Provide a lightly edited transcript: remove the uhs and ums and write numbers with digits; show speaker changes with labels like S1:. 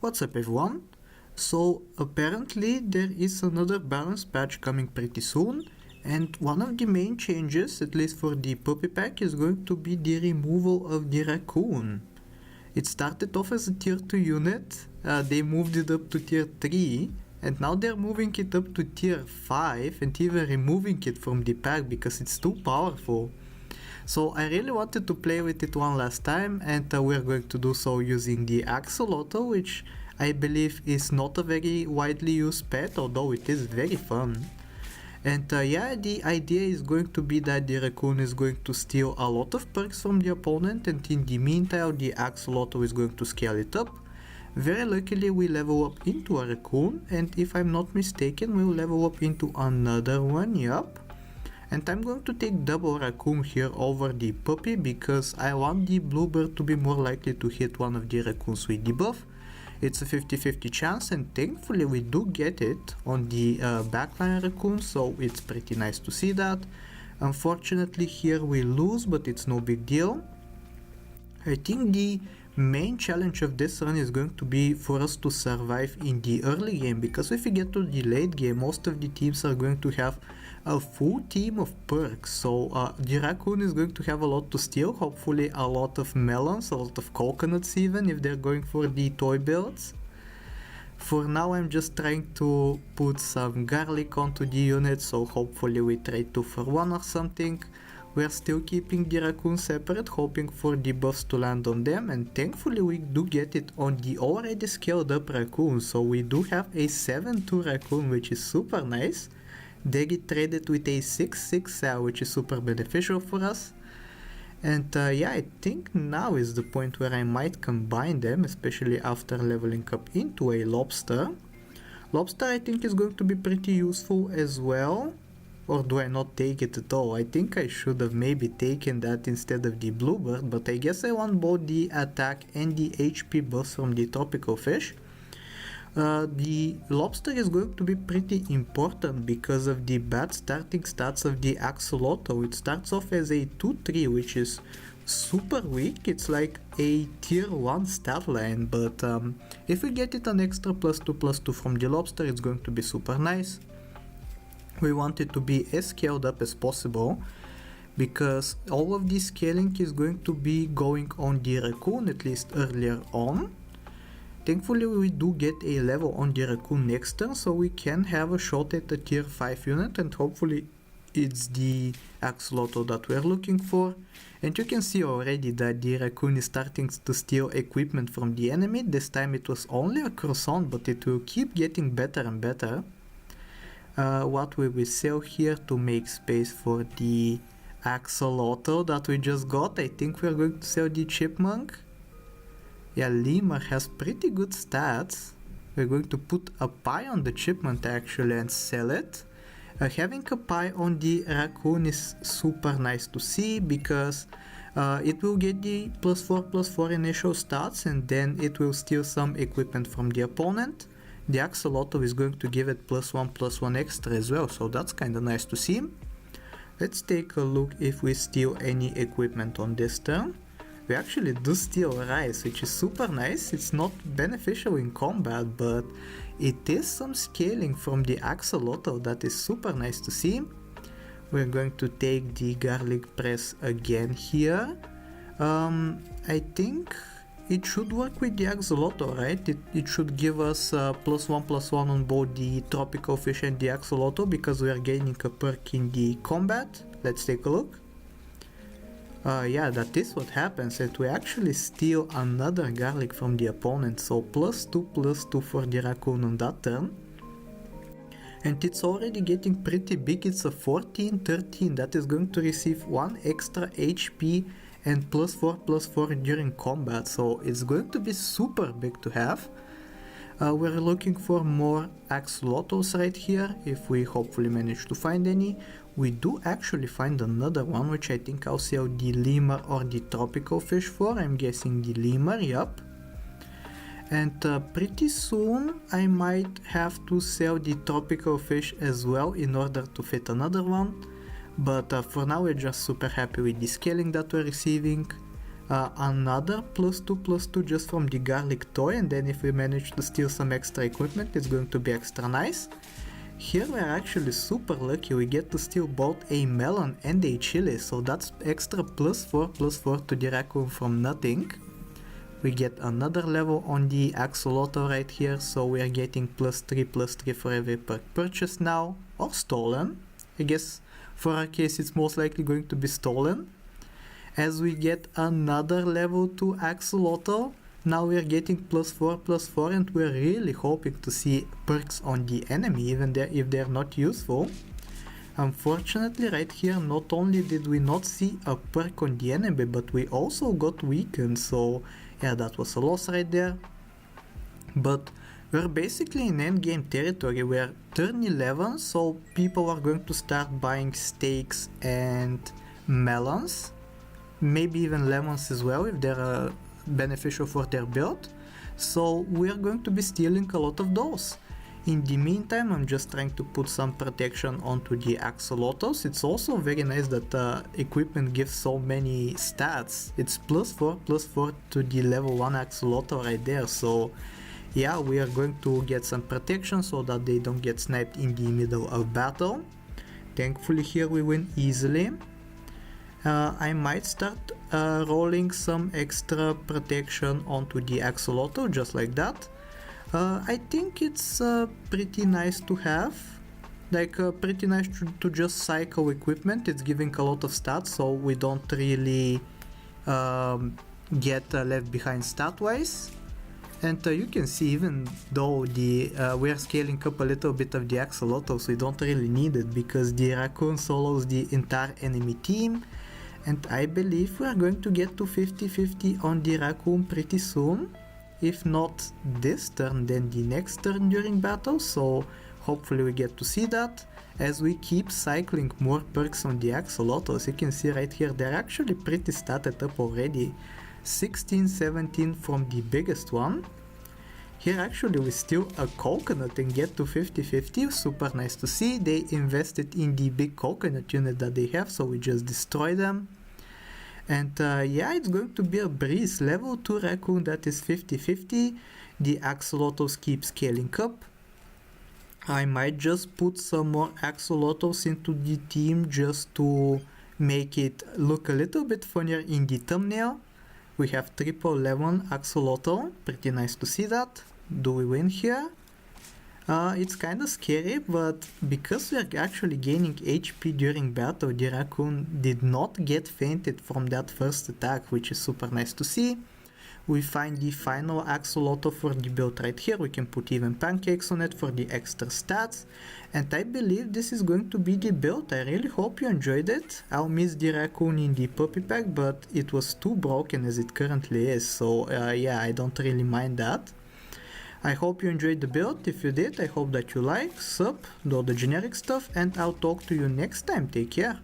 S1: What's up everyone? So apparently there is another balance patch coming pretty soon, and one of the main changes, at least for the puppy pack, is going to be the removal of the Raccoon. It started off as a tier 2 unit, they moved it up to tier 3, and now they're moving it up to tier 5 and even removing it from the pack because it's too powerful. So I really wanted to play with it one last time, and we're going to do so using the Axolotl, which I believe is not a very widely used pet, although it is very fun. And yeah, the idea is going to be that the Raccoon is going to steal a lot of perks from the opponent, and in the meantime the Axolotl is going to scale it up. Very luckily we level up into a Raccoon, and if I'm not mistaken we'll level up into another one, yup. And I'm going to take double Raccoon here over the puppy because I want the bluebird to be more likely to hit one of the Raccoons with the buff. It's a 50-50 chance, and thankfully we do get it on the backline Raccoon, so it's pretty nice to see that. Unfortunately here we lose, but it's no big deal. I think the main challenge of this run is going to be for us to survive in the early game, because if we get to the late game most of the teams are going to have a full team of perks, so the Raccoon is going to have a lot to steal, hopefully a lot of melons, a lot of coconuts even if they're going for the toy builds. For now I'm just trying to put some garlic onto the unit, so hopefully we trade 2 for 1 or something. We're still keeping the Raccoon separate, hoping for the buffs to land on them, and thankfully we do get it on the already scaled up Raccoon, so we do have a 7-2 Raccoon, which is super nice. They get traded with a 6-6 cell, which is super beneficial for us. And yeah, I think now is the point where I might combine them, especially after leveling up into a lobster. Lobster I think is going to be pretty useful as well. Or do I not take it at all? I think I should have maybe taken that instead of the bluebird, but I guess I want both the attack and the HP buffs from the tropical fish. The lobster is going to be pretty important because of the bad starting stats of the Axolotl. It starts off as a 2-3, which is super weak. It's like a tier 1 stat line, but if we get it an extra +2/+2 from the lobster, it's going to be super nice. We want it to be as scaled up as possible, because all of this scaling is going to be going on the Raccoon, at least earlier on. Thankfully we do get a level on the Raccoon next turn, so we can have a shot at a tier 5 unit, and hopefully it's the Axolotl that we're looking for. And you can see already that the Raccoon is starting to steal equipment from the enemy. This time it was only a croissant, but it will keep getting better and better. What will we sell here to make space for the Axolotl that we just got? I think we're going to sell the chipmunk. Yeah, lemur has pretty good stats. We're going to put a pie on the chipmunk actually and sell it. Having a pie on the Raccoon is super nice to see, because it will get the +4/+4 initial stats, and then it will steal some equipment from the opponent. The Axolotl is going to give it +1/+1 extra as well, so that's kinda nice to see. Let's take a look if we steal any equipment on this turn. We actually do steal rice, which is super nice. It's not beneficial in combat, but it is some scaling from the Axolotl that is super nice to see. We're going to take the garlic press again here. I think it should work with the Axolotl, right? It should give us +1/+1 on both the tropical fish and the Axolotl, because we are gaining a perk in the combat. Let's take a look. Yeah, that is what happens, and we actually steal another garlic from the opponent, so +2/+2 for the Raccoon on that turn. And it's already getting pretty big. It's a 14-13 that is going to receive 1 extra HP and +4/+4 during combat, so it's going to be super big to have. We're looking for more Axolotls right here, if we hopefully manage to find any. We do actually find another one, which I think I'll sell the lemur or the tropical fish for. I'm guessing the lemur, yup. And pretty soon I might have to sell the tropical fish as well in order to fit another one. But for now we're just super happy with the scaling that we're receiving. another +2/+2 just from the garlic toy, and then if we manage to steal some extra equipment, it's going to be extra nice. Here we're actually super lucky, we get to steal both a melon and a chili, so that's extra +4/+4 to the raccoon from nothing. We get another level on the Axolotl right here, so we are getting +3/+3 for every perk purchase now, or stolen. I guess for our case it's most likely going to be stolen. As we get another level to Axolotl, now we are getting +4/+4, and we're really hoping to see perks on the enemy, even if they're not useful. Unfortunately, right here, not only did we not see a perk on the enemy, but we also got weakened, so yeah, that was a loss right there. But we're basically in endgame territory. We're turn 11, so people are going to start buying steaks and melons. Maybe even lemons as well if they're beneficial for their build. So we're going to be stealing a lot of those. In the meantime, I'm just trying to put some protection onto the axolotls. It's also very nice that equipment gives so many stats. It's +4/+4 to the level 1 axolotl right there. So yeah, we are going to get some protection so that they don't get sniped in the middle of battle. Thankfully here we win easily. I might start rolling some extra protection onto the axolotl just like that. I think it's pretty nice to have, like pretty nice to just cycle equipment. It's giving a lot of stats, so we don't really get left behind stat wise. And you can see, even though we are scaling up a little bit of the axolotls, we don't really need it because the raccoon solos the entire enemy team. And I believe we are going to get to 50-50 on the raccoon pretty soon. If not this turn, then the next turn during battle, so hopefully we get to see that. As we keep cycling more perks on the axolotls, you can see right here they're actually pretty statted up already. 16, 17 from the biggest one. Here actually we steal a coconut and get to 50-50, super nice to see. They invested in the big coconut unit that they have, so we just destroy them. And yeah, it's going to be a breeze. Level 2 raccoon, that is 50-50. The axolotls keep scaling up. I might just put some more axolotls into the team just to make it look a little bit funnier in the thumbnail. We have triple 11 axolotl, pretty nice to see that. Do we win here? It's kinda scary, but because we are actually gaining HP during battle, the raccoon did not get fainted from that first attack, which is super nice to see. We find the final axolotl for the build right here. We can put even pancakes on it for the extra stats. And I believe this is going to be the build. I really hope you enjoyed it. I'll miss the raccoon in the puppy pack, but it was too broken as it currently is. So yeah, I don't really mind that. I hope you enjoyed the build. If you did, I hope that you like, sub, do all the generic stuff, and I'll talk to you next time. Take care.